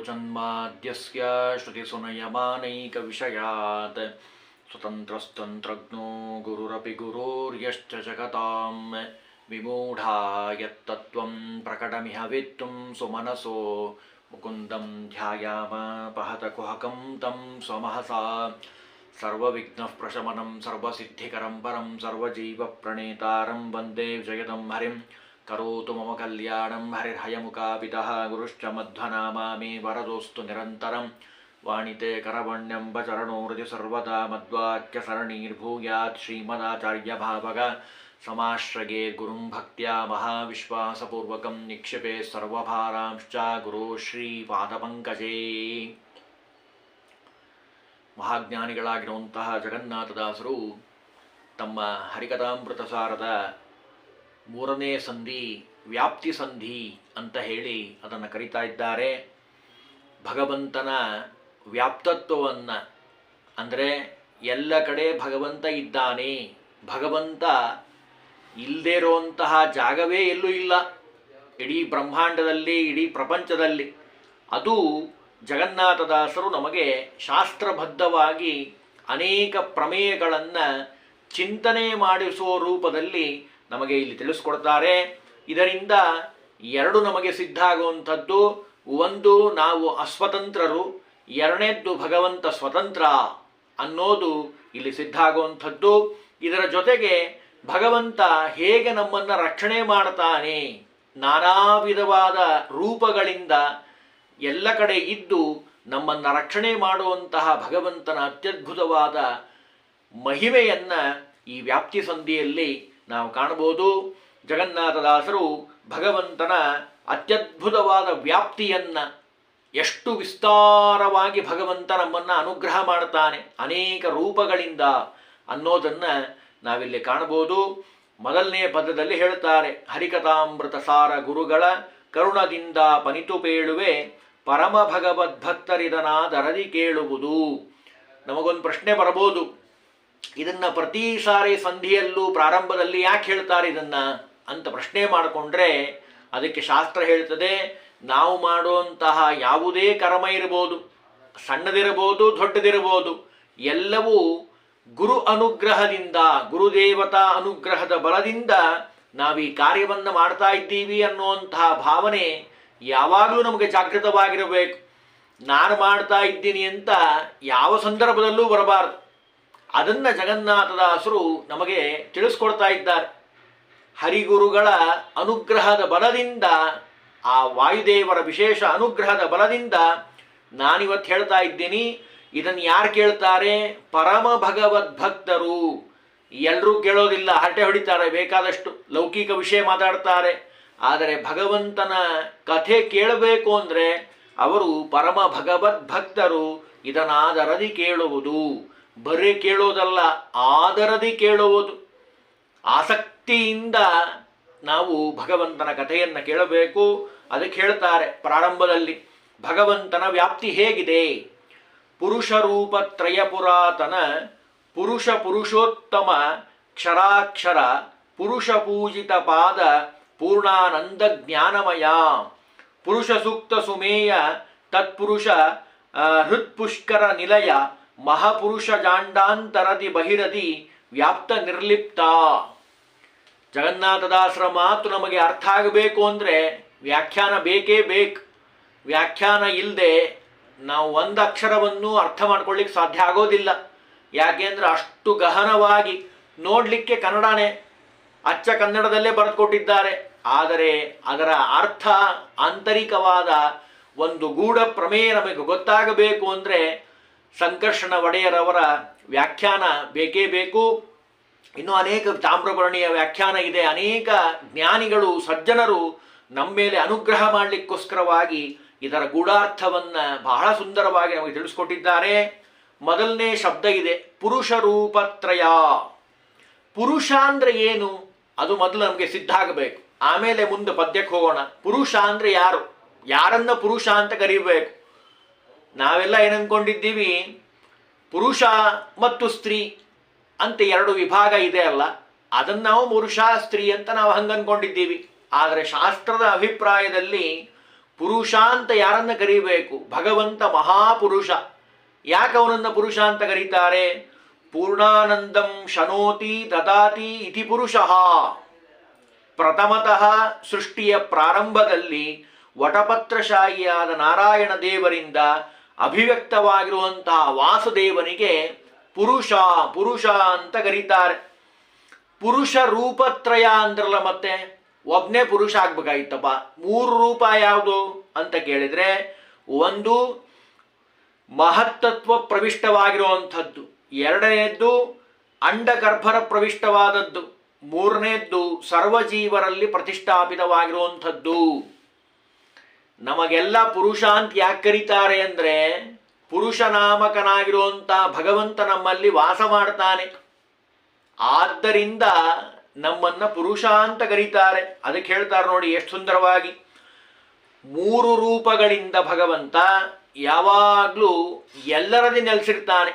ಜನ್ಮಾದ್ಯಸ್ಯ ಶ್ರುತಿಸುನಯಮಾನೈಕವಿಷಯಾತ್ ಸ್ವತಂತ್ರಸ್ತಂತ್ರಜ್ಞೋ ಗುರುರಪಿ ಗುರುರ್ಯಶ್ಚ ಜಗತಾಂ ವಿಮೂಢಾ ಯತ್ತತ್ವಂ ಪ್ರಕಟಮಿಹ ವೇತ್ತುಂ ಸುಮನಸೋ ಮುಕುಂದಂ ಧ್ಯಾಯಾಮ ಪಹತ ಕುಹಕಂ ತಂ ಸ್ವಮಹಸಾ ಸರ್ವವಿಘ್ನಃ ಪ್ರಶಮನಂ ಸರ್ವಸಿದ್ಧಿಕರಂ ಪರಂ ಸರ್ವಜೀವಪ್ರಣೇತಾರಂ ವಂದೇ ಜಗದಂ ಹರಿಂ ಕರೋತು ಮಮ ಕಲ್ಯಾಣಂ ಹರಿರ್ಹಯಮುಖಾಪಿತಃ ಗುರುಶ್ಚ ಮಧ್ವನಾಮಾ ಮೇ ವರದೋಸ್ತು ನಿರಂತರಂ ವಾಣಿತೆ ಕರವಣ್ಯಂಬ ಚರಣೋ ಹೃದಯ ಸರ್ವದಾ ಮಧ್ವಾಕ್ಯಸರಣೀರ್ಭೂಯಾತ್ ಶ್ರೀಮದಾಚಾರ್ಯಭಾವಗ ಸಮಾಶ್ರಯೇ ಗುರುಂ ಭಕ್ತ್ಯಾ ಮಹಾವಿಶ್ವಾಸಪೂರ್ವಕಂ ನಿಕ್ಷಿಪೇ ಸರ್ವಭಾರಾಂಶ್ಚ ಗುರು ಶ್ರೀಪಾದಪಂಕಜೇ. ಮಹಾಜ್ಞಾನಿಗಳಾಗಿರುವಂತಹ ಜಗನ್ನಾಥದಾಸರು ತಮ್ಮ ಹರಿಕಥಾಮೃತಸಾರದ ಮೂರನೇ ಸಂಧಿ ವ್ಯಾಪ್ತಿ ಸಂಧಿ ಅಂತ ಹೇಳಿ ಅದನ್ನು ಕರೀತಾ ಇದ್ದಾರೆ. ಭಗವಂತನ ವ್ಯಾಪ್ತತ್ವವನ್ನು, ಅಂದರೆ ಎಲ್ಲ ಕಡೆ ಭಗವಂತ ಇದ್ದಾನೆ, ಭಗವಂತ ಇಲ್ಲದೇ ಇರುವಂತಹ ಜಾಗವೇ ಎಲ್ಲೂ ಇಲ್ಲ ಇಡೀ ಬ್ರಹ್ಮಾಂಡದಲ್ಲಿ, ಇಡೀ ಪ್ರಪಂಚದಲ್ಲಿ. ಅದು ಜಗನ್ನಾಥದಾಸರು ನಮಗೆ ಶಾಸ್ತ್ರಬದ್ಧವಾಗಿ ಅನೇಕ ಪ್ರಮೇಯಗಳನ್ನು ಚಿಂತನೆ ಮಾಡಿಸುವ ರೂಪದಲ್ಲಿ ನಮಗೆ ಇಲ್ಲಿ ತಿಳಿಸ್ಕೊಡ್ತಾರೆ. ಇದರಿಂದ ಎರಡು ನಮಗೆ ಸಿದ್ಧ ಆಗುವಂಥದ್ದು, ಒಂದು ನಾವು ಅಸ್ವತಂತ್ರರು, ಎರಡನೇದ್ದು ಭಗವಂತ ಸ್ವತಂತ್ರ ಅನ್ನೋದು ಇಲ್ಲಿ ಸಿದ್ಧ ಆಗುವಂಥದ್ದು. ಇದರ ಜೊತೆಗೆ ಭಗವಂತ ಹೇಗೆ ನಮ್ಮನ್ನು ರಕ್ಷಣೆ ಮಾಡ್ತಾನೆ, ನಾನಾ ವಿಧವಾದ ರೂಪಗಳಿಂದ ಎಲ್ಲ ಕಡೆ ಇದ್ದು ನಮ್ಮನ್ನು ರಕ್ಷಣೆ ಮಾಡುವಂತಹ ಭಗವಂತನ ಅತ್ಯದ್ಭುತವಾದ ಮಹಿಮೆಯನ್ನು ಈ ವ್ಯಾಪ್ತಿ ಸಂಧಿಯಲ್ಲಿ ನಾವು ಕಾಣಬಹುದು. ಜಗನ್ನಾಥದಾಸರು ಭಗವಂತನ ಅತ್ಯದ್ಭುತವಾದ ವ್ಯಾಪ್ತಿಯನ್ನು, ಎಷ್ಟು ವಿಸ್ತಾರವಾಗಿ ಭಗವಂತ ನಮ್ಮನ್ನು ಅನುಗ್ರಹ ಮಾಡ್ತಾನೆ ಅನೇಕ ರೂಪಗಳಿಂದ ಅನ್ನೋದನ್ನು ನಾವಿಲ್ಲಿ ಕಾಣಬಹುದು. ಮೊದಲನೇ ಪದದಲ್ಲಿ ಹೇಳ್ತಾರೆ, ಹರಿಕಥಾಮೃತ ಸಾರ ಗುರುಗಳ ಕರುಣದಿಂದ ಪನಿತು ಪೇಳುವೆ ಪರಮ ಭಗವದ್ಭಕ್ತರಿದನಾದರದಿ ಕೇಳುವುದು. ನಮಗೊಂದು ಪ್ರಶ್ನೆ ಬರಬಹುದು, ಇದನ್ನು ಪ್ರತಿ ಸಾರಿ ಸಂಧಿಯಲ್ಲೂ ಪ್ರಾರಂಭದಲ್ಲಿ ಯಾಕೆ ಹೇಳ್ತಾರೆ ಇದನ್ನು ಅಂತ ಪ್ರಶ್ನೆ ಮಾಡಿಕೊಂಡ್ರೆ ಅದಕ್ಕೆ ಶಾಸ್ತ್ರ ಹೇಳ್ತದೆ, ನಾವು ಮಾಡುವಂತಹ ಯಾವುದೇ ಕರ್ಮ ಇರಬಹುದು, ಸಣ್ಣದಿರಬಹುದು ದೊಡ್ಡದಿರಬಹುದು, ಎಲ್ಲವೂ ಗುರು ಅನುಗ್ರಹದಿಂದ, ಗುರುದೇವತಾ ಅನುಗ್ರಹದ ಬಲದಿಂದ ನಾವು ಈ ಕಾರ್ಯವನ್ನು ಮಾಡ್ತಾ ಇದ್ದೀವಿ ಅನ್ನುವಂತಹ ಭಾವನೆ ಯಾವಾಗಲೂ ನಮಗೆ ಜಾಗೃತವಾಗಿರಬೇಕು. ನಾನು ಮಾಡ್ತಾ ಇದ್ದೀನಿ ಅಂತ ಯಾವ ಸಂದರ್ಭದಲ್ಲೂ ಬರಬಾರದು. ಅದನ್ನು ಜಗನ್ನಾಥದಾಸರು ನಮಗೆ ತಿಳಿಸ್ಕೊಡ್ತಾ ಇದ್ದಾರೆ. ಹರಿಗುರುಗಳ ಅನುಗ್ರಹದ ಬಲದಿಂದ, ಆ ವಾಯುದೇವರ ವಿಶೇಷ ಅನುಗ್ರಹದ ಬಲದಿಂದ ನಾನಿವತ್ತು ಹೇಳ್ತಾ ಇದ್ದೀನಿ. ಇದನ್ನು ಯಾರು ಕೇಳ್ತಾರೆ? ಪರಮ ಭಗವದ್ಭಕ್ತರು. ಎಲ್ಲರೂ ಕೇಳೋದಿಲ್ಲ, ಹರಟೆ ಹೊಡಿತಾರೆ, ಬೇಕಾದಷ್ಟು ಲೌಕಿಕ ವಿಷಯ ಮಾತಾಡ್ತಾರೆ. ಆದರೆ ಭಗವಂತನ ಕಥೆ ಕೇಳಬೇಕು ಅಂದರೆ ಅವರು ಪರಮ ಭಗವದ್ಭಕ್ತರು ಇದನ್ನಾದರದಿ ಕೇಳುವುದು. ಬರೀ ಕೇಳೋದಲ್ಲ, ಆದರದಿ ಕೇಳುವುದು. ಆಸಕ್ತಿಯಿಂದ ನಾವು ಭಗವಂತನ ಕಥೆಯನ್ನು ಕೇಳಬೇಕು. ಅದಕ್ಕೆ ಹೇಳ್ತಾರೆ ಪ್ರಾರಂಭದಲ್ಲಿ, ಭಗವಂತನ ವ್ಯಾಪ್ತಿ ಹೇಗಿದೆ? ಪುರುಷ ರೂಪತ್ರಯ ಪುರಾತನ ಪುರುಷ ಪುರುಷೋತ್ತಮ ಕ್ಷರಾಕ್ಷರ ಪುರುಷ ಪೂಜಿತ ಪಾದ ಪೂರ್ಣಾನಂದ ಜ್ಞಾನಮಯ ಪುರುಷ ಸೂಕ್ತ ಸುಮೇಯ ತತ್ಪುರುಷ ಹೃತ್ಪುಷ್ಕರ ನಿಲಯ ಮಹಾಪುರುಷ ಜಾಂಡಾಂತರದಿ ಬಹಿರದಿ ವ್ಯಾಪ್ತ ನಿರ್ಲಿಪ್ತ. ಜಗನ್ನಾಥದಾಸರ ಮಾತು ನಮಗೆ ಅರ್ಥ ಆಗಬೇಕು ಅಂದರೆ ವ್ಯಾಖ್ಯಾನ ಬೇಕೇ ಬೇಕು. ವ್ಯಾಖ್ಯಾನ ಇಲ್ಲದೆ ನಾವು ಒಂದು ಅಕ್ಷರವನ್ನು ಅರ್ಥ ಮಾಡ್ಕೊಳ್ಳಿಕ್ಕೆ ಸಾಧ್ಯ ಆಗೋದಿಲ್ಲ. ಯಾಕೆಂದರೆ ಅಷ್ಟು ಗಹನವಾಗಿ, ನೋಡಲಿಕ್ಕೆ ಕನ್ನಡನೇ, ಅಚ್ಚ ಕನ್ನಡದಲ್ಲೇ ಬರೆದುಕೊಟ್ಟಿದ್ದಾರೆ. ಆದರೆ ಅದರ ಅರ್ಥ, ಆಂತರಿಕವಾದ ಒಂದು ಗೂಢ ಪ್ರಮೇಯ ನಮಗೆ ಗೊತ್ತಾಗಬೇಕು ಅಂದರೆ ಸಂಕರ್ಷಣ ಒಡೆಯರವರ ವ್ಯಾಖ್ಯಾನ ಬೇಕೇ ಬೇಕು. ಇನ್ನೂ ಅನೇಕ ತಾಮ್ರಪರ್ಣಿಯ ವ್ಯಾಖ್ಯಾನ ಇದೆ. ಅನೇಕ ಜ್ಞಾನಿಗಳು, ಸಜ್ಜನರು ನಮ್ಮ ಮೇಲೆ ಅನುಗ್ರಹ ಮಾಡಲಿಕ್ಕೋಸ್ಕರವಾಗಿ ಇದರ ಗೂಢಾರ್ಥವನ್ನು ಬಹಳ ಸುಂದರವಾಗಿ ನಮಗೆ ತಿಳಿಸ್ಕೊಟ್ಟಿದ್ದಾರೆ. ಮೊದಲನೇ ಶಬ್ದ ಇದೆ, ಪುರುಷ ರೂಪತ್ರಯ. ಪುರುಷ ಅಂದರೆ ಏನು? ಅದು ಮೊದಲು ನಮಗೆ ಸಿದ್ಧ ಆಗಬೇಕು, ಆಮೇಲೆ ಮುಂದೆ ಪದ್ಯಕ್ಕೆ ಹೋಗೋಣ. ಪುರುಷ ಅಂದರೆ ಯಾರು? ಯಾರನ್ನ ಪುರುಷ ಅಂತ ಕರೀಬೇಕು? ನಾವೆಲ್ಲ ಏನಂದ್ಕೊಂಡಿದ್ದೀವಿ, ಪುರುಷ ಮತ್ತು ಸ್ತ್ರೀ ಅಂತ ಎರಡು ವಿಭಾಗ ಇದೆ ಅಲ್ಲ, ಅದನ್ನು ನಾವು ಪುರುಷ ಸ್ತ್ರೀ ಅಂತ ನಾವು ಹಂಗೆ ಅಂದ್ಕೊಂಡಿದ್ದೀವಿ. ಆದರೆ ಶಾಸ್ತ್ರದ ಅಭಿಪ್ರಾಯದಲ್ಲಿ ಪುರುಷ ಅಂತ ಯಾರನ್ನ ಕರೀಬೇಕು? ಭಗವಂತ ಮಹಾಪುರುಷ. ಯಾಕೆ ಅವನನ್ನು ಪುರುಷ ಅಂತ ಕರೀತಾರೆ? ಪೂರ್ಣಾನಂದಂ ಶನೋತಿ ದದಾತಿ ಇತಿ ಪುರುಷಃ. ಪ್ರಥಮತಃ ಸೃಷ್ಟಿಯ ಪ್ರಾರಂಭದಲ್ಲಿ ವಟಪತ್ರಶಾಹಿಯಾದ ನಾರಾಯಣ ದೇವರಿಂದ ಅಭಿವ್ಯಕ್ತವಾಗಿರುವಂತಹ ವಾಸುದೇವನಿಗೆ ಪುರುಷ ಪುರುಷ ಅಂತ ಕರೀತಾರೆ. ಪುರುಷ ರೂಪತ್ರಯ ಅಂದ್ರಲ್ಲ, ಮತ್ತೆ ಒಬ್ಬನೇ ಪುರುಷ ಆಗ್ಬೇಕಾಗಿತ್ತಪ್ಪ. 3 ರೂಪ ಯಾವುದು ಅಂತ ಕೇಳಿದ್ರೆ, ಒಂದು ಮಹತ್ತತ್ವ ಪ್ರವಿಷ್ಟವಾಗಿರುವಂಥದ್ದು, ಎರಡನೆಯದ್ದು ಅಂಡಗರ್ಭರ ಪ್ರವಿಷ್ಟವಾದದ್ದು, ಮೂರನೆಯದ್ದು ಸರ್ವಜೀವರಲ್ಲಿ ಪ್ರತಿಷ್ಠಾಪಿತವಾಗಿರುವಂಥದ್ದು. ನಮಗೆಲ್ಲ ಪುರುಷ ಅಂತ ಯಾಕೆ ಕರೀತಾರೆ ಅಂದರೆ, ಪುರುಷ ನಾಮಕನಾಗಿರುವಂಥ ಭಗವಂತ ನಮ್ಮಲ್ಲಿ ವಾಸ ಮಾಡ್ತಾನೆ. ಆದ್ದರಿಂದ ನಮ್ಮನ್ನ ಪುರುಷ ಅಂತ ಕರೀತಾರೆ. ಅದಕ್ಕೆ ಹೇಳ್ತಾರೆ ನೋಡಿ ಎಷ್ಟು ಸುಂದರವಾಗಿ, 3 ರೂಪಗಳಿಂದ ಭಗವಂತ ಯಾವಾಗಲೂ ಎಲ್ಲರದೇ ನೆಲೆಸಿರ್ತಾನೆ.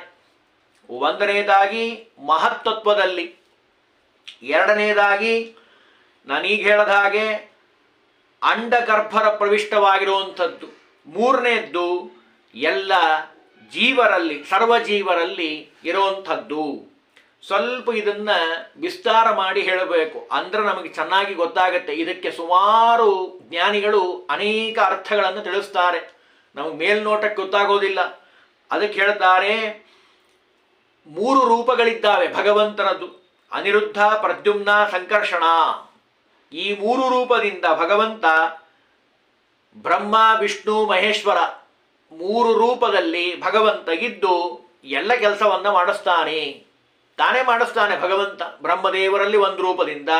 ಒಂದನೇದಾಗಿ ಮಹತ್ತತ್ವದಲ್ಲಿ, ಎರಡನೇದಾಗಿ ನಾನೀಗ ಹೇಳಿದ ಹಾಗೆ ಅಂಡಗರ್ಭರ ಪ್ರವಿಷ್ಟವಾಗಿರುವಂಥದ್ದು, ಮೂರನೇದ್ದು ಎಲ್ಲ ಜೀವರಲ್ಲಿ ಸರ್ವಜೀವರಲ್ಲಿ ಇರುವಂಥದ್ದು. ಸ್ವಲ್ಪ ಇದನ್ನ ವಿಸ್ತಾರ ಮಾಡಿ ಹೇಳಬೇಕು ಅಂದ್ರೆ ನಮಗೆ ಚೆನ್ನಾಗಿ ಗೊತ್ತಾಗತ್ತೆ. ಇದಕ್ಕೆ ಸುಮಾರು ಜ್ಞಾನಿಗಳು ಅನೇಕ ಅರ್ಥಗಳನ್ನು ತಿಳಿಸ್ತಾರೆ, ನಮಗೆ ಮೇಲ್ನೋಟಕ್ಕೆ ಗೊತ್ತಾಗೋದಿಲ್ಲ. ಅದಕ್ಕೆ ಹೇಳ್ತಾರೆ 3 ರೂಪಗಳಿದ್ದಾವೆ ಭಗವಂತನದ್ದು, ಅನಿರುದ್ಧ, ಪ್ರದ್ಯುಮ್ನ, ಸಂಕರ್ಷಣ. ಈ 3 ರೂಪದಿಂದ ಭಗವಂತ ಬ್ರಹ್ಮ, ವಿಷ್ಣು, ಮಹೇಶ್ವರ 3 ರೂಪದಲ್ಲಿ ಭಗವಂತ ಇದ್ದು ಎಲ್ಲ ಕೆಲಸವನ್ನ ಮಾಡಿಸ್ತಾನೆ. ತಾನೇ ಮಾಡಿಸ್ತಾನೆ ಭಗವಂತ. ಬ್ರಹ್ಮದೇವರಲ್ಲಿ 1 ರೂಪದಿಂದ,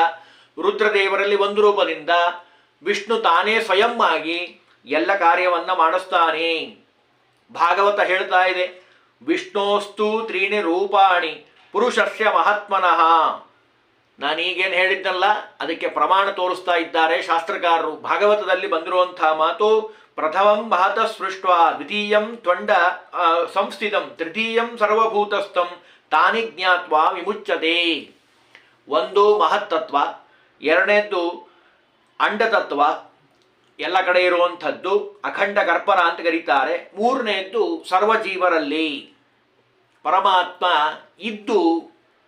ರುದ್ರದೇವರಲ್ಲಿ 1 ರೂಪದಿಂದ, ವಿಷ್ಣು ತಾನೇ ಸ್ವಯಂ ಆಗಿ ಎಲ್ಲ ಕಾರ್ಯವನ್ನ ಮಾಡಿಸ್ತಾನೆ. ಭಾಗವತ ಹೇಳ್ತಾ ಇದೆ, ವಿಷ್ಣೋಸ್ತು 3 ರೂಪಾಣಿ ಪುರುಷಸ್ಯ ಮಹಾತ್ಮನಃ. ನಾನೀಗೇನು ಹೇಳಿದ್ನಲ್ಲ ಅದಕ್ಕೆ ಪ್ರಮಾಣ ತೋರಿಸ್ತಾ ಇದ್ದಾರೆ ಶಾಸ್ತ್ರಕಾರರು. ಭಾಗವತದಲ್ಲಿ ಬಂದಿರುವಂತಹ ಮಾತು, ಪ್ರಥಮಂ ಮಹತ ಸೃಷ್ಟ, ದ್ವಿತೀಯಂ ತ್ವಂಡ ಸಂಸ್ಥಿತಂ, ತೃತೀಯಂ ಸರ್ವಭೂತಸ್ಥಂ ತಾನಿ ಜ್ಞಾತ್ವ ವಿಮುಚ್ಯತೆ. ಒಂದು ಮಹತ್ತತ್ವ, ಎರಡನೇದ್ದು ಅಂಡತತ್ವ, ಎಲ್ಲ ಕಡೆ ಇರುವಂಥದ್ದು, ಅಖಂಡ ಗರ್ಭರ ಅಂತ ಕರೀತಾರೆ. ಮೂರನೇದ್ದು ಸರ್ವಜೀವರಲ್ಲಿ ಪರಮಾತ್ಮ ಇದ್ದು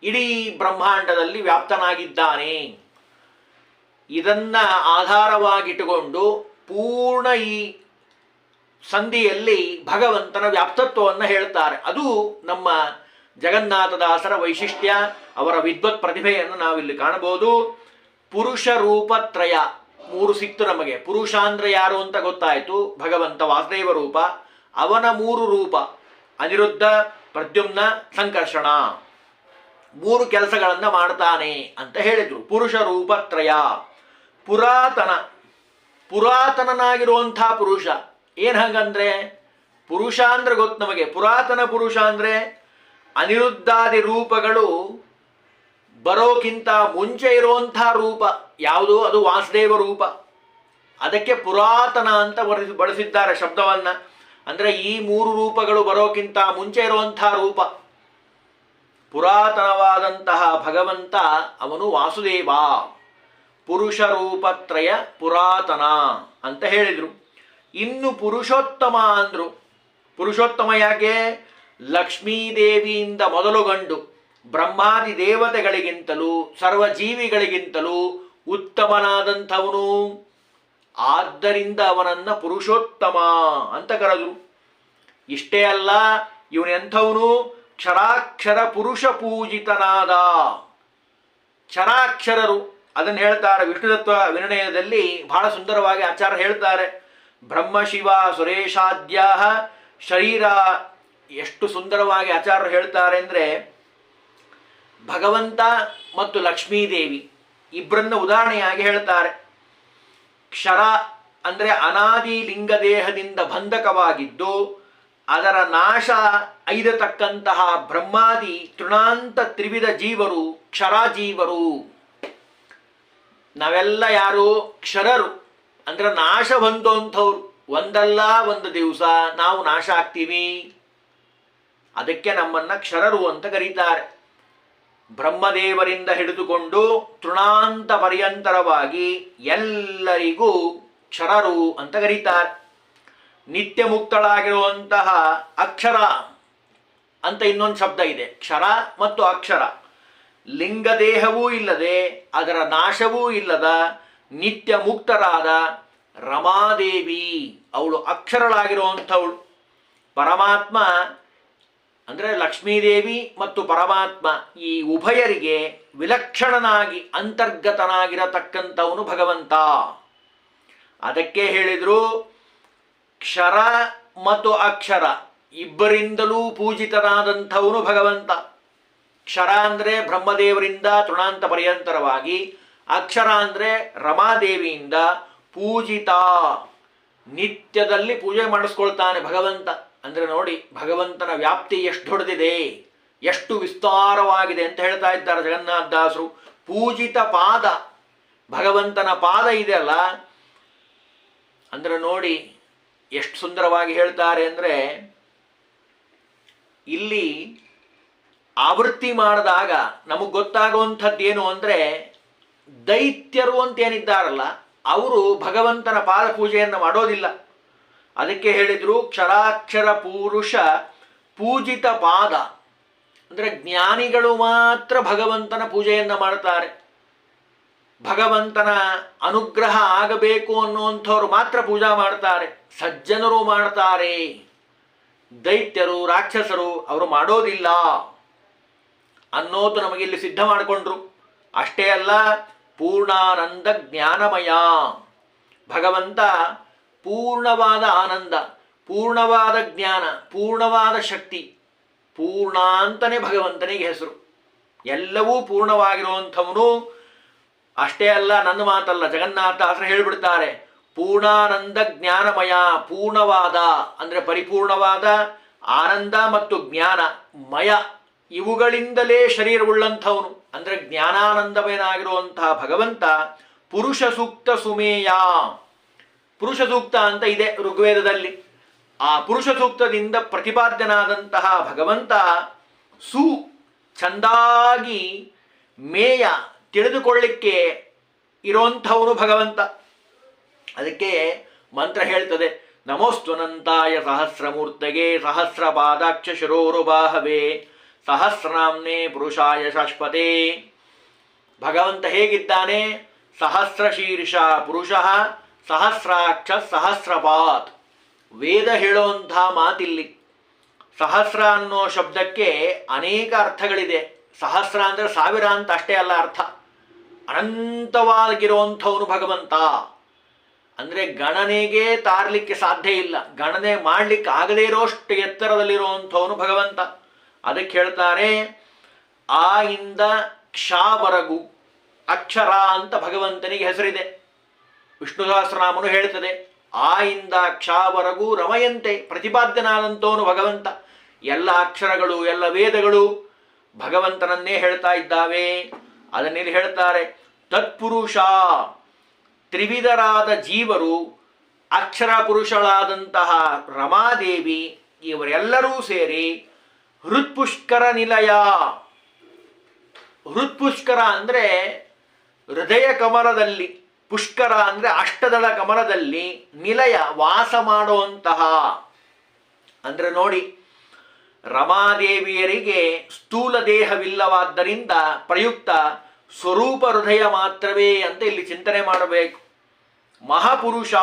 ಇಡೀ ಬ್ರಹ್ಮಾಂಡದಲ್ಲಿ ವ್ಯಾಪ್ತನಾಗಿದ್ದಾನೆ. ಇದನ್ನ ಆಧಾರವಾಗಿಟ್ಟುಕೊಂಡು ಪೂರ್ಣ ಈ ಸಂಧಿಯಲ್ಲಿ ಭಗವಂತನ ವ್ಯಾಪ್ತತ್ವವನ್ನು ಹೇಳ್ತಾರೆ. ಅದು ನಮ್ಮ ಜಗನ್ನಾಥದಾಸರ ವೈಶಿಷ್ಟ್ಯ, ಅವರ ವಿದ್ವತ್ ಪ್ರತಿಭೆಯನ್ನು ನಾವಿಲ್ಲಿ ಕಾಣಬಹುದು. ಪುರುಷ ರೂಪತ್ರಯ 3 ಸಿಕ್ತು ನಮಗೆ. ಪುರುಷ ಅಂದ್ರೆ ಯಾರು ಅಂತ ಗೊತ್ತಾಯಿತು, ಭಗವಂತ ವಾಸುದೇವ ರೂಪ. ಅವನ 3 ರೂಪ ಅನಿರುದ್ಧ, ಪ್ರದ್ಯುಮ್ನ, ಸಂಕರ್ಷಣ 3 ಕೆಲಸಗಳನ್ನ ಮಾಡ್ತಾನೆ ಅಂತ ಹೇಳಿದ್ರು. ಪುರುಷ ರೂಪತ್ರಯ. ಪುರಾತನನಾಗಿರುವಂಥ ಪುರುಷ. ಏನ್ ಹಾಗಂದ್ರೆ, ಪುರುಷ ಅಂದ್ರೆ ಗೊತ್ತು ನಮಗೆ, ಪುರಾತನ ಪುರುಷ ಅಂದ್ರೆ ಅನಿರುದ್ಧಾದಿ ರೂಪಗಳು ಬರೋಕ್ಕಿಂತ ಮುಂಚೆ ಇರುವಂಥ ರೂಪ ಯಾವುದು? ಅದು ವಾಸುದೇವ ರೂಪ. ಅದಕ್ಕೆ ಪುರಾತನ ಅಂತ ಬಳಸಿದ್ದಾರೆ ಶಬ್ದವನ್ನ. ಅಂದ್ರೆ ಈ 3 ರೂಪಗಳು ಬರೋಕ್ಕಿಂತ ಮುಂಚೆ ಇರುವಂಥ ರೂಪ ಪುರಾತನವಾದಂತಹ ಭಗವಂತ, ಅವನು ವಾಸುದೇವ. ಪುರುಷ ರೂಪತ್ರಯ ಪುರಾತನ ಅಂತ ಹೇಳಿದ್ರು. ಇನ್ನು ಪುರುಷೋತ್ತಮ ಅಂದ್ರು. ಪುರುಷೋತ್ತಮ ಯಾಕೆ? ಲಕ್ಷ್ಮೀದೇವಿಯಿಂದ ಮೊದಲುಗೊಂಡು ಬ್ರಹ್ಮಾದಿ ದೇವತೆಗಳಿಗಿಂತಲೂ ಸರ್ವಜೀವಿಗಳಿಗಿಂತಲೂ ಉತ್ತಮನಾದಂಥವನು. ಆದ್ದರಿಂದ ಅವನನ್ನ ಪುರುಷೋತ್ತಮ ಅಂತ ಕರೆದ್ರು. ಇಷ್ಟೇ ಅಲ್ಲ, ಇವನೆಂಥವನು? ಕ್ಷರಾಕ್ಷರ ಪುರುಷ ಪೂಜಿತನಾದ. ಕ್ಷರಾಕ್ಷರರು ಅದನ್ನು ಹೇಳ್ತಾರೆ ವಿಷ್ಣುತತ್ವ ವಿನಿರ್ಣಯದಲ್ಲಿ ಬಹಳ ಸುಂದರವಾಗಿ ಆಚಾರ್ಯ ಹೇಳ್ತಾರೆ. ಬ್ರಹ್ಮ ಶಿವ ಸುರೇಶಾದ್ಯ ಶರೀರ. ಎಷ್ಟು ಸುಂದರವಾಗಿ ಆಚಾರ್ಯರು ಹೇಳ್ತಾರೆ ಅಂದರೆ, ಭಗವಂತ ಮತ್ತು ಲಕ್ಷ್ಮೀದೇವಿ ಇಬ್ಬರನ್ನ ಉದಾಹರಣೆಯಾಗಿ ಹೇಳ್ತಾರೆ. ಕ್ಷರ ಅಂದರೆ ಅನಾದಿ ಲಿಂಗ ದೇಹದಿಂದ ಬಂಧಕವಾಗಿದ್ದು ಅದರ ನಾಶ ಐದತಕ್ಕಂತಹ ಬ್ರಹ್ಮಾದಿ ತೃಣಾಂತ ತ್ರಿವಿಧ ಜೀವರು ಕ್ಷರಾಜೀವರು. ನಾವೆಲ್ಲ ಯಾರು? ಕ್ಷರರು. ಅಂದ್ರೆ ನಾಶ ಹೊಂದುವಂಥವ್ರು. ಒಂದಲ್ಲ ಒಂದು ದಿವಸ ನಾವು ನಾಶ ಆಗ್ತೀವಿ. ಅದಕ್ಕೆ ನಮ್ಮನ್ನ ಕ್ಷರರು ಅಂತ ಕರೀತಾರೆ. ಬ್ರಹ್ಮದೇವರಿಂದ ಹಿಡಿದುಕೊಂಡು ತೃಣಾಂತ ಪರ್ಯಂತರವಾಗಿ ಎಲ್ಲರಿಗೂ ಕ್ಷರರು ಅಂತ ಕರೀತಾರೆ. ನಿತ್ಯ ಮುಕ್ತಳಾಗಿರುವಂತಹ ಅಕ್ಷರ ಅಂತ ಇನ್ನೊಂದು ಶಬ್ದ ಇದೆ. ಕ್ಷರ ಮತ್ತು ಅಕ್ಷರ, ಲಿಂಗದೇಹವೂ ಇಲ್ಲದೆ ಅದರ ನಾಶವೂ ಇಲ್ಲದ ನಿತ್ಯ ಮುಕ್ತರಾದ ರಮಾದೇವಿ ಅವಳು ಅಕ್ಷರಳಾಗಿರುವಂಥವಳು. ಪರಮಾತ್ಮ ಅಂದರೆ ಲಕ್ಷ್ಮೀದೇವಿ ಮತ್ತು ಪರಮಾತ್ಮ ಈ ಉಭಯರಿಗೆ ವಿಲಕ್ಷಣನಾಗಿ ಅಂತರ್ಗತನಾಗಿರತಕ್ಕಂಥವನು ಭಗವಂತ. ಅದಕ್ಕೆ ಹೇಳಿದರು ಕ್ಷರ ಮತ್ತು ಅಕ್ಷರ ಇಬ್ಬರಿಂದಲೂ ಪೂಜಿತನಾದಂಥವನು ಭಗವಂತ. ಕ್ಷರ ಅಂದರೆ ಬ್ರಹ್ಮದೇವರಿಂದ ತೃಣಾಂತ ಪರ್ಯಂತರವಾಗಿ, ಅಕ್ಷರ ಅಂದರೆ ರಮಾದೇವಿಯಿಂದ ಪೂಜಿತ, ನಿತ್ಯದಲ್ಲಿ ಪೂಜೆ ಮಾಡಿಸ್ಕೊಳ್ತಾನೆ ಭಗವಂತ. ಅಂದರೆ ನೋಡಿ ಭಗವಂತನ ವ್ಯಾಪ್ತಿ ಎಷ್ಟು ದೊಡ್ಡದಿದೆ, ಎಷ್ಟು ವಿಸ್ತಾರವಾಗಿದೆ ಅಂತ ಹೇಳ್ತಾ ಇದ್ದಾರೆ ಜಗನ್ನಾಥದಾಸರು. ಪೂಜಿತ ಪಾದ, ಭಗವಂತನ ಪಾದ ಇದೆಯಲ್ಲ, ಅಂದರೆ ನೋಡಿ ಎಷ್ಟು ಸುಂದರವಾಗಿ ಹೇಳ್ತಾರೆ ಅಂದರೆ, ಇಲ್ಲಿ ಆವೃತ್ತಿ ಮಾಡಿದಾಗ ನಮಗೆ ಗೊತ್ತಾಗುವಂಥದ್ದೇನು ಅಂದರೆ, ದೈತ್ಯರು ಅಂತೇನಿದ್ದಾರಲ್ಲ ಅವರು ಭಗವಂತನ ಪಾದ ಪೂಜೆಯನ್ನು ಮಾಡೋದಿಲ್ಲ. ಅದಕ್ಕೆ ಹೇಳಿದರು ಕ್ಷರಾಕ್ಷರ ಪುರುಷ ಪೂಜಿತ ಪಾದ, ಅಂದರೆ ಜ್ಞಾನಿಗಳು ಮಾತ್ರ ಭಗವಂತನ ಪೂಜೆಯನ್ನು ಮಾಡ್ತಾರೆ. ಭಗವಂತನ ಅನುಗ್ರಹ ಆಗಬೇಕು ಅನ್ನುವಂಥವ್ರು ಮಾತ್ರ ಪೂಜಾ ಮಾಡ್ತಾರೆ, ಸಜ್ಜನರು ಮಾಡ್ತಾರೆ. ದೈತ್ಯರು ರಾಕ್ಷಸರು ಅವರು ಮಾಡೋದಿಲ್ಲ ಅನ್ನೋದು ನಮಗಿಲ್ಲಿ ಸಿದ್ಧ ಮಾಡಿಕೊಂಡ್ರು. ಅಷ್ಟೇ ಅಲ್ಲ, ಪೂರ್ಣಾನಂದ ಜ್ಞಾನಮಯ ಭಗವಂತ, ಪೂರ್ಣವಾದ ಆನಂದ, ಪೂರ್ಣವಾದ ಜ್ಞಾನ, ಪೂರ್ಣವಾದ ಶಕ್ತಿ, ಪೂರ್ಣ ಅಂತಲೇ ಭಗವಂತನಿಗೆ ಹೆಸರು. ಎಲ್ಲವೂ ಪೂರ್ಣವಾಗಿರುವಂಥವನು. ಅಷ್ಟೇ ಅಲ್ಲ, ನನ್ನ ಮಾತಲ್ಲ, ಜಗನ್ನಾಥದಾಸರು ಹೇಳಿಬಿಡ್ತಾರೆ ಪೂರ್ಣಾನಂದ ಜ್ಞಾನಮಯ. ಪೂರ್ಣವಾದ ಅಂದರೆ ಪರಿಪೂರ್ಣವಾದ ಆನಂದ ಮತ್ತು ಜ್ಞಾನ ಮಯ, ಇವುಗಳಿಂದಲೇ ಶರೀರವುಳ್ಳಂಥವನು. ಅಂದರೆ ಜ್ಞಾನಾನಂದಮಯನಾಗಿರುವಂತಹ ಭಗವಂತ ಪುರುಷ ಸೂಕ್ತ ಸುಮೇಯ. ಪುರುಷ ಸೂಕ್ತ ಅಂತ ಇದೆ ಋಗ್ವೇದದಲ್ಲಿ. ಆ ಪುರುಷ ಸೂಕ್ತದಿಂದ ಪ್ರತಿಪಾದ್ಯನಾದಂತಹ ಭಗವಂತ ಸು ಚಂದಾಗಿ ಮೇಯ, ತಿಳಿದುಕೊಳ್ಳಿಕ್ಕೆ ಇರುವಂಥವನು ಭಗವಂತ. ಅದಕ್ಕೆ ಮಂತ್ರ ಹೇಳ್ತದೆ, ನಮೋಸ್ತ್ವನಂತಾಯ ಸಹಸ್ರಮೂರ್ತಗೆ ಸಹಸ್ರಪಾದಾಕ್ಷ ಶಿರೋರುಬಾಹವೇ ಸಹಸ್ರನಾಮ್ನೇ ಪುರುಷಾಯ ಶಾಶ್ವತೆ. ಭಗವಂತ ಹೇಗಿದ್ದಾನೆ? ಸಹಸ್ರ ಶೀರ್ಷ ಪುರುಷ ಸಹಸ್ರಾಕ್ಷ ಸಹಸ್ರಪಾತ್. ವೇದ ಹೇಳುವಂಥ ಮಾತಿಲ್ಲಿ. ಸಹಸ್ರ ಅನ್ನೋ ಶಬ್ದಕ್ಕೆ ಅನೇಕ ಅರ್ಥಗಳಿದೆ. ಸಹಸ್ರ ಅಂದರೆ ಸಾವಿರ ಅಂತ ಅಷ್ಟೇ ಅಲ್ಲ ಅರ್ಥ, ಅನಂತವಾಗಿರುವಂಥವನು ಭಗವಂತ. ಅಂದರೆ ಗಣನೆಗೆ ತಾರಲಿಕ್ಕೆ ಸಾಧ್ಯ ಇಲ್ಲ, ಗಣನೆ ಮಾಡಲಿಕ್ಕೆ ಆಗದೇ ಇರೋಷ್ಟು ಎತ್ತರದಲ್ಲಿರುವಂಥವನು ಭಗವಂತ. ಅದಕ್ಕೆ ಹೇಳ್ತಾರೆ ಆ ಇಂದ ಕ್ಷಾವರೆಗೂ ಅಕ್ಷರ ಅಂತ ಭಗವಂತನಿಗೆ ಹೆಸರಿದೆ. ವಿಷ್ಣು ಸಹಸ್ರನಾಮನು ಹೇಳ್ತದೆ ಆ ಇಂದ ಕ್ಷಾವರೆಗೂ ರಮಯಂತೆ, ಪ್ರತಿಪಾದ್ಯನಾದಂಥವನು ಭಗವಂತ. ಎಲ್ಲ ಅಕ್ಷರಗಳು ಎಲ್ಲ ವೇದಗಳು ಭಗವಂತನನ್ನೇ ಹೇಳ್ತಾ ಇದ್ದಾವೆ. ಅದನ್ನಿಲ್ಲಿ ಹೇಳ್ತಾರೆ ತತ್ಪುರುಷ. ತ್ರಿವಿಧರಾದ ಜೀವರು, ಅಕ್ಷರ ಪುರುಷಳಾದಂತಹ ರಮಾದೇವಿ, ಇವರೆಲ್ಲರೂ ಸೇರಿ ಹೃತ್ಪುಷ್ಕರ ನಿಲಯ. ಹೃತ್ಪುಷ್ಕರ ಅಂದರೆ ಹೃದಯ ಕಮಲದಲ್ಲಿ, ಪುಷ್ಕರ ಅಂದರೆ ಅಷ್ಟದಳ ಕಮಲದಲ್ಲಿ ನಿಲಯ, ವಾಸ ಮಾಡುವಂತಹ. ಅಂದರೆ ನೋಡಿ, ರಮಾದೇವಿಯರಿಗೆ ಸ್ಥೂಲ ದೇಹವಿಲ್ಲವಾದ್ದರಿಂದ ಪ್ರಯುಕ್ತ ಸ್ವರೂಪ ಹೃದಯ ಮಾತ್ರವೇ ಅಂತ ಇಲ್ಲಿ ಚಿಂತನೆ ಮಾಡಬೇಕು. ಮಹಾಪುರುಷ,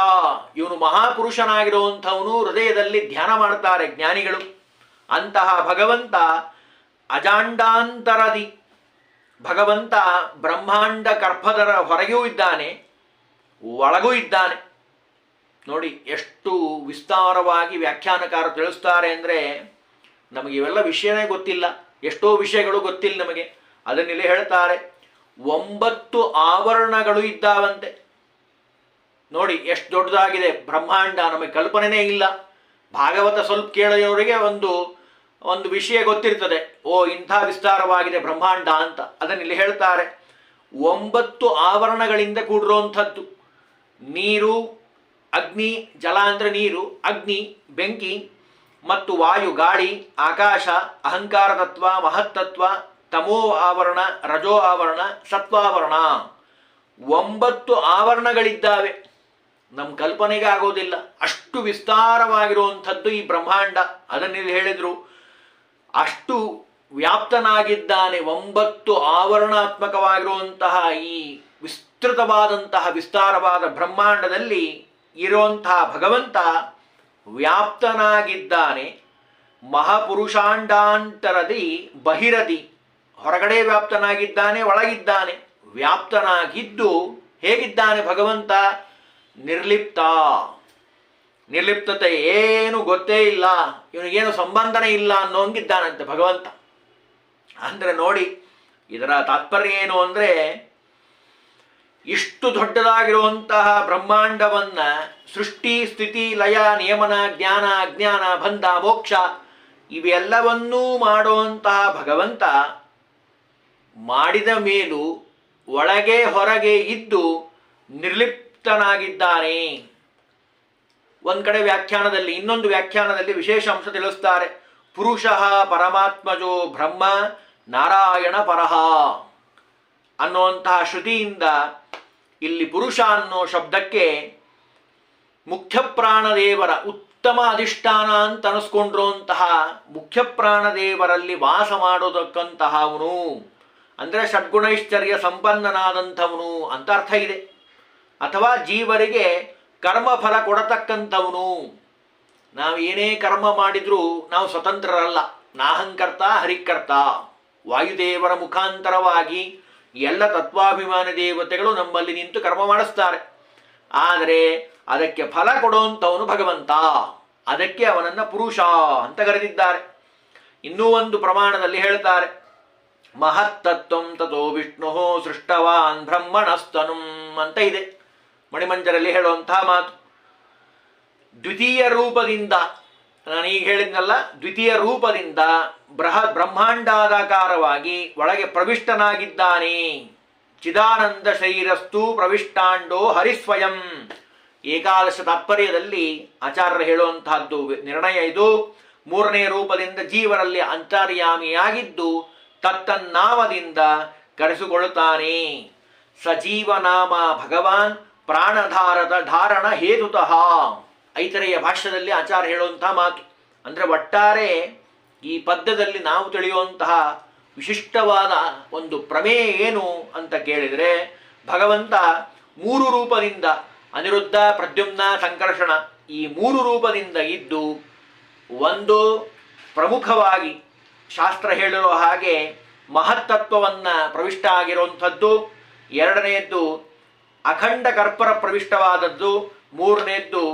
ಇವನು ಮಹಾಪುರುಷನಾಗಿರುವಂಥವನು, ಹೃದಯದಲ್ಲಿ ಧ್ಯಾನ ಮಾಡ್ತಾರೆ ಜ್ಞಾನಿಗಳು. ಅಂತಹ ಭಗವಂತ ಅಜಾಂಡಾಂತರದಿ, ಭಗವಂತ ಬ್ರಹ್ಮಾಂಡ ಗರ್ಭದರ ಹೊರಗೂ ಇದ್ದಾನೆ, ಒಳಗೂ ಇದ್ದಾನೆ. ನೋಡಿ ಎಷ್ಟು ವಿಸ್ತಾರವಾಗಿ ವ್ಯಾಖ್ಯಾನಕಾರ ತಿಳಿಸ್ತಾರೆ ಅಂದರೆ, ನಮಗೆ ಇವೆಲ್ಲ ವಿಷಯನೇ ಗೊತ್ತಿಲ್ಲ, ಎಷ್ಟೋ ವಿಷಯಗಳು ಗೊತ್ತಿಲ್ಲ ನಮಗೆ. ಅದನ್ನಿಲ್ಲಿ ಹೇಳ್ತಾರೆ 9 ಆವರಣಗಳು ಇದ್ದಾವಂತೆ. ನೋಡಿ ಎಷ್ಟು ದೊಡ್ಡದಾಗಿದೆ ಬ್ರಹ್ಮಾಂಡ, ನಮಗೆ ಕಲ್ಪನೆನೇ ಇಲ್ಲ. ಭಾಗವತ ಸ್ವಲ್ಪ ಕೇಳಿದವರಿಗೆ ಒಂದು ವಿಷಯ ಗೊತ್ತಿರ್ತದೆ, ಓ ಇಂಥ ವಿಸ್ತಾರವಾಗಿದೆ ಬ್ರಹ್ಮಾಂಡ ಅಂತ. ಅದನ್ನಿಲ್ಲಿ ಹೇಳ್ತಾರೆ 9 ಆವರಣಗಳಿಂದ ಕೂಡಿರುವಂಥದ್ದು. ನೀರು, ಅಗ್ನಿ, ಜಲ ಅಂದರೆ ನೀರು, ಅಗ್ನಿ ಬೆಂಕಿ, ಮತ್ತು ವಾಯು ಗಾಳಿ, ಆಕಾಶ, ಅಹಂಕಾರ ತತ್ವ, ಮಹತ್ತತ್ವ, ತಮೋ ಆವರಣ, ರಜೋ ಆವರಣ, ಸತ್ವಾವರಣ. 9 ಆವರಣಗಳಿದ್ದಾವೆ. ನಮ್ಮ ಕಲ್ಪನೆಗೆ ಆಗೋದಿಲ್ಲ. ಅಷ್ಟು ವಿಸ್ತಾರವಾಗಿರುವಂಥದ್ದು ಈ ಬ್ರಹ್ಮಾಂಡ. ಅದನ್ನಿಲ್ಲಿ ಹೇಳಿದರು, ಅಷ್ಟು ವ್ಯಾಪ್ತನಾಗಿದ್ದಾನೆ. 9 ಆವರಣಾತ್ಮಕವಾಗಿರುವಂತಹ ಈ ವಿಸ್ತೃತವಾದಂತಹ ವಿಸ್ತಾರವಾದ ಬ್ರಹ್ಮಾಂಡದಲ್ಲಿ ಇರುವಂತಹ ಭಗವಂತ ವ್ಯಾಪ್ತನಾಗಿದ್ದಾನೆ. ಮಹಾಪುರುಷಾಂಡಾಂತರದಿ ಬಹಿರದಿ, ಹೊರಗಡೆ ವ್ಯಾಪ್ತನಾಗಿದ್ದಾನೆ, ಒಳಗಿದ್ದಾನೆ. ವ್ಯಾಪ್ತನಾಗಿದ್ದು ಹೇಗಿದ್ದಾನೆ ಭಗವಂತ? ನಿರ್ಲಿಪ್ತ. ನಿರ್ಲಿಪ್ತತೆ, ಏನು ಗೊತ್ತೇ ಇಲ್ಲ, ಇವನಿಗೇನು ಸಂಬಂಧನೇ ಇಲ್ಲ ಅನ್ನೋಂಗಿದ್ದಾನಂತೆ ಭಗವಂತ. ಅಂದರೆ ನೋಡಿ, ಇದರ ತಾತ್ಪರ್ಯ ಏನು ಅಂದರೆ, ಇಷ್ಟು ದೊಡ್ಡದಾಗಿರುವಂತಹ ಬ್ರಹ್ಮಾಂಡವನ್ನ ಸೃಷ್ಟಿ, ಸ್ಥಿತಿ, ಲಯ, ನಿಯಮನ, ಜ್ಞಾನ, ಅಜ್ಞಾನ, ಬಂಧ, ಮೋಕ್ಷ ಇವೆಲ್ಲವನ್ನೂ ಮಾಡುವಂತಹ ಭಗವಂತ ಮಾಡಿದ ಮೇಲೂ ಒಳಗೆ ಹೊರಗೆ ಇದ್ದು ನಿರ್ಲಿಪ್ತನಾಗಿದ್ದಾನೆ. ಒಂದು ಕಡೆ ವ್ಯಾಖ್ಯಾನದಲ್ಲಿ, ಇನ್ನೊಂದು ವ್ಯಾಖ್ಯಾನದಲ್ಲಿ ವಿಶೇಷ ಅಂಶ ತಿಳಿಸ್ತಾರೆ. ಪುರುಷಃ ಪರಮಾತ್ಮಜೋ ಬ್ರಹ್ಮ ನಾರಾಯಣ ಪರಹ ಅನ್ನುವಂತಹ ಶ್ರುತಿಯಿಂದ ಇಲ್ಲಿ ಪುರುಷ ಅನ್ನೋ ಶಬ್ದಕ್ಕೆ ಮುಖ್ಯ ಪ್ರಾಣದೇವರ ಉತ್ತಮ ಅಧಿಷ್ಠಾನ ಅಂತ ಅನಿಸ್ಕೊಂಡಿರುವಂತಹ ಮುಖ್ಯ ಪ್ರಾಣದೇವರಲ್ಲಿ ವಾಸ ಮಾಡೋದಕ್ಕಂತಹವನು, ಅಂದರೆ ಷಡ್ಗುಣೈಶ್ಚರ್ಯ ಸಂಪನ್ನನಾದಂಥವನು ಅಂತ ಅರ್ಥ ಇದೆ. ಅಥವಾ ಜೀವರಿಗೆ ಕರ್ಮಫಲ ಕೊಡತಕ್ಕಂಥವನು. ನಾವು ಏನೇ ಕರ್ಮ ಮಾಡಿದರೂ ನಾವು ಸ್ವತಂತ್ರರಲ್ಲ. ನಾಹಂಕರ್ತ ಹರಿಕರ್ತ. ವಾಯುದೇವರ ಮುಖಾಂತರವಾಗಿ ಎಲ್ಲ ತತ್ವಾಭಿಮಾನಿ ದೇವತೆಗಳು ನಮ್ಮಲ್ಲಿ ನಿಂತು ಕರ್ಮ ಮಾಡಿಸ್ತಾರೆ. ಆದರೆ ಅದಕ್ಕೆ ಫಲ ಕೊಡುವಂಥವನು ಭಗವಂತ. ಅದಕ್ಕೆ ಅವನನ್ನು ಪುರುಷ ಅಂತ ಕರೆದಿದ್ದಾರೆ. ಇನ್ನೂ ಒಂದು ಪ್ರಮಾಣದಲ್ಲಿ ಹೇಳ್ತಾರೆ, ಮಹತ್ತತ್ವಂ ತಥೋ ವಿಷ್ಣು ಸೃಷ್ಟವಾನ್ ಬ್ರಹ್ಮಣಸ್ತನುಂ ಅಂತ ಇದೆ. ಮಣಿಮಂಜರಲ್ಲಿ ಹೇಳುವಂತಹ ಮಾತು. ದ್ವಿತೀಯ ರೂಪದಿಂದ, ನಾನೀಗ ಹೇಳಿದ್ನಲ್ಲ, ದ್ವಿತೀಯ ರೂಪದಿಂದ ಬ್ರಹ್ಮಾಂಡಾದಾಕಾರವಾಗಿ ಒಳಗೆ ಪ್ರವಿಷ್ಟನಾಗಿದ್ದಾನೆ. ಚಿದಾನಂದ ಶರೀರಸ್ತು ಪ್ರವಿಷ್ಟಾಂಡೋ ಹರಿಸ್ವಯಂ. ಏಕಾದಶ ತಾತ್ಪರ್ಯದಲ್ಲಿ ಆಚಾರ್ಯರು ಹೇಳುವಂತಹದ್ದು ನಿರ್ಣಯ ಇದು. 3ನೇ ರೂಪದಿಂದ ಜೀವರಲ್ಲಿ ಅಂತರ್ಯಾಮಿಯಾಗಿದ್ದು ತತ್ತನ್ನಾಮದಿಂದ ಕರೆಸಿಕೊಳ್ಳುತ್ತಾನೆ. ಸಜೀವನಾಮ ಭಗವಾನ್ ಪ್ರಾಣಧಾರದ ಧಾರಣ ಹೇತುತಃ. ಐತರೆಯ ಭಾಷ್ಯದಲ್ಲಿ ಆಚಾರ್ಯ ಹೇಳುವಂತಹ ಮಾತು. ಅಂದರೆ ಒಟ್ಟಾರೆ ಈ ಪದ್ಯದಲ್ಲಿ ನಾವು ತಿಳಿಯುವಂತಹ ವಿಶಿಷ್ಟವಾದ ಒಂದು ಪ್ರಮೇಯ ಏನು ಅಂತ ಕೇಳಿದರೆ, ಭಗವಂತ 3 ರೂಪದಿಂದ, ಅನಿರುದ್ಧ, ಪ್ರದ್ಯುಮ್ನ, ಸಂಕರ್ಷಣ, ಈ 3 ರೂಪದಿಂದ ಇದ್ದು, ಒಂದು ಪ್ರಮುಖವಾಗಿ ಶಾಸ್ತ್ರ ಹೇಳಿರೋ ಹಾಗೆ ಮಹತ್ತತ್ವವನ್ನು ಪ್ರವಿಷ್ಟ ಆಗಿರುವಂಥದ್ದು, 2ನೇದ್ದು ಅಖಂಡ ಕರ್ಪರ ಪ್ರವಿಷ್ಟವಾದದ್ದು, 3ನೇದ್ದು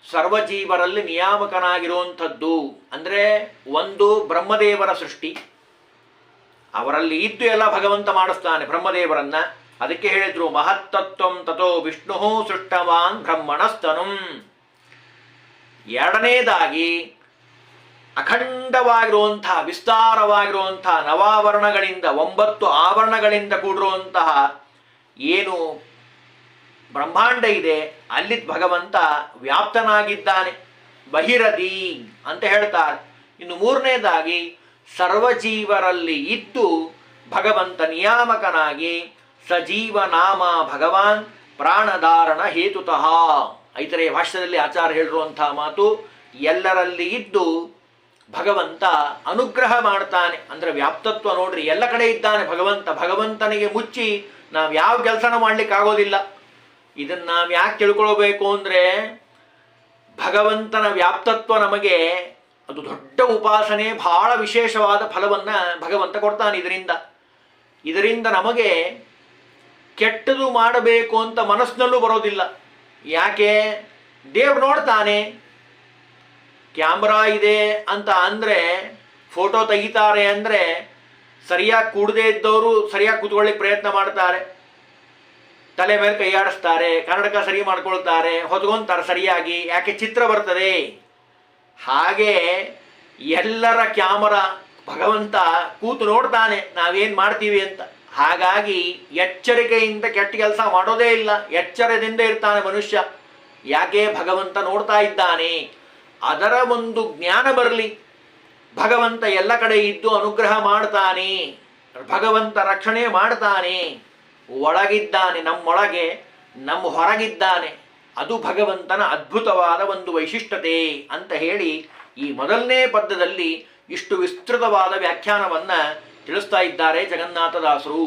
ಸರ್ವಜೀವರಲ್ಲಿ ನಿಯಾಮಕನಾಗಿರುವಂಥದ್ದು. ಅಂದರೆ ಒಂದು ಬ್ರಹ್ಮದೇವರ ಸೃಷ್ಟಿ, ಅವರಲ್ಲಿ ಇದ್ದು ಎಲ್ಲ ಭಗವಂತ ಮಾಡಿಸ್ತಾನೆ ಬ್ರಹ್ಮದೇವರನ್ನ. ಅದಕ್ಕೆ ಹೇಳಿದ್ರು ಮಹತ್ತತ್ವಂ ತಥೋ ವಿಷ್ಣು ಸೃಷ್ಟವಾನ್ ಬ್ರಹ್ಮಣಸ್ತನುಂ. 2ನೇದಾಗಿ ಅಖಂಡವಾಗಿರುವಂತಹ ವಿಸ್ತಾರವಾಗಿರುವಂತಹ ನವಾವರಣಗಳಿಂದ 9 ಆವರಣಗಳಿಂದ ಕೂಡಿರುವಂತಹ ಏನು ಬ್ರಹ್ಮಾಂಡ ಇದೆ, ಅಲ್ಲಿ ಭಗವಂತ ವ್ಯಾಪ್ತನಾಗಿದ್ದಾನೆ. ಬಹಿರದಿ ಅಂತ ಹೇಳ್ತಾರೆ. ಇನ್ನು 3ನೇದಾಗಿ ಸರ್ವಜೀವರಲ್ಲಿ ಇದ್ದು ಭಗವಂತ ನಿಯಾಮಕನಾಗಿ ಸಜೀವನಾಮ ಭಗವಾನ್ ಪ್ರಾಣಧಾರಣ ಹೇತುತಃ. ಐತರೆಯ ಭಾಷ್ಯದಲ್ಲಿ ಆಚಾರ್ಯ ಹೇಳಿರುವಂತಹ ಮಾತು, ಎಲ್ಲರಲ್ಲಿ ಇದ್ದು ಭಗವಂತ ಅನುಗ್ರಹ ಮಾಡ್ತಾನೆ. ಅಂದರೆ ವ್ಯಾಪ್ತತ್ವ ನೋಡ್ರಿ, ಎಲ್ಲ ಕಡೆ ಇದ್ದಾನೆ ಭಗವಂತ. ಭಗವಂತನಿಗೆ ಮುಚ್ಚಿ ನಾವು ಯಾವ ಕೆಲಸನ ಮಾಡಲಿಕ್ಕಾಗೋದಿಲ್ಲ. ಇದನ್ನು ನಾವು ಯಾಕೆ ತಿಳ್ಕೊಳ್ಬೇಕು ಅಂದರೆ, ಭಗವಂತನ ವ್ಯಾಪ್ತತ್ವ ನಮಗೆ ಅದು ದೊಡ್ಡ ಉಪಾಸನೆ, ಬಹಳ ವಿಶೇಷವಾದ ಫಲವನ್ನು ಭಗವಂತ ಕೊಡ್ತಾನೆ. ಇದರಿಂದ ನಮಗೆ ಕೆಟ್ಟದು ಮಾಡಬೇಕು ಅಂತ ಮನಸ್ಸಿನಲ್ಲೂ ಬರೋದಿಲ್ಲ. ಯಾಕೆ? ದೇವ್ರು ನೋಡ್ತಾನೆ. ಕ್ಯಾಮ್ರಾ ಇದೆ ಅಂತ ಅಂದರೆ, ಫೋಟೋ ತೆಗಿತಾರೆ ಅಂದರೆ ಸರಿಯಾಗಿ ಕೂಡದೇ ಇದ್ದವರು ಸರಿಯಾಗಿ ಕೂತ್ಕೊಳ್ಳಿಕ್ಕೆ ಪ್ರಯತ್ನ ಮಾಡ್ತಾರೆ, ತಲೆ ಮೇಲೆ ಕೈಯಾಡಿಸ್ತಾರೆ, ಕನ್ನಡಕ ಸರಿ ಮಾಡ್ಕೊಳ್ತಾರೆ, ಹೊತ್ಕೊಂತಾರೆ ಸರಿಯಾಗಿ. ಯಾಕೆ? ಚಿತ್ರ ಬರ್ತದೆ. ಹಾಗೆ ಎಲ್ಲರ ಕ್ಯಾಮರಾ ಭಗವಂತ ಕೂತು ನೋಡ್ತಾನೆ ನಾವೇನು ಮಾಡ್ತೀವಿ ಅಂತ. ಹಾಗಾಗಿ ಎಚ್ಚರಿಕೆಯಿಂದ ಕೆಟ್ಟ ಕೆಲಸ ಮಾಡೋದೇ ಇಲ್ಲ, ಎಚ್ಚರದಿಂದ ಇರ್ತಾನೆ ಮನುಷ್ಯ. ಯಾಕೆ? ಭಗವಂತ ನೋಡ್ತಾ ಇದ್ದಾನೆ. ಅದರ ಒಂದು ಜ್ಞಾನ ಬರಲಿ. ಭಗವಂತ ಎಲ್ಲ ಕಡೆ ಇದ್ದು ಅನುಗ್ರಹ ಮಾಡ್ತಾನೆ, ಭಗವಂತ ರಕ್ಷಣೆ ಮಾಡ್ತಾನೆ. ಒಳಗಿದ್ದಾನೆ, ನಮ್ಮೊಳಗೆ, ನಮ್ಮ ಹೊರಗಿದ್ದಾನೆ. ಅದು ಭಗವಂತನ ಅದ್ಭುತವಾದ ಒಂದು ವೈಶಿಷ್ಟ್ಯತೆ ಅಂತ ಹೇಳಿ ಈ ಮೊದಲನೇ ಪದ್ಯದಲ್ಲಿ ಇಷ್ಟು ವಿಸ್ತೃತವಾದ ವ್ಯಾಖ್ಯಾನವನ್ನು ತಿಳಿಸ್ತಾ ಇದ್ದಾರೆ ಜಗನ್ನಾಥದಾಸರು.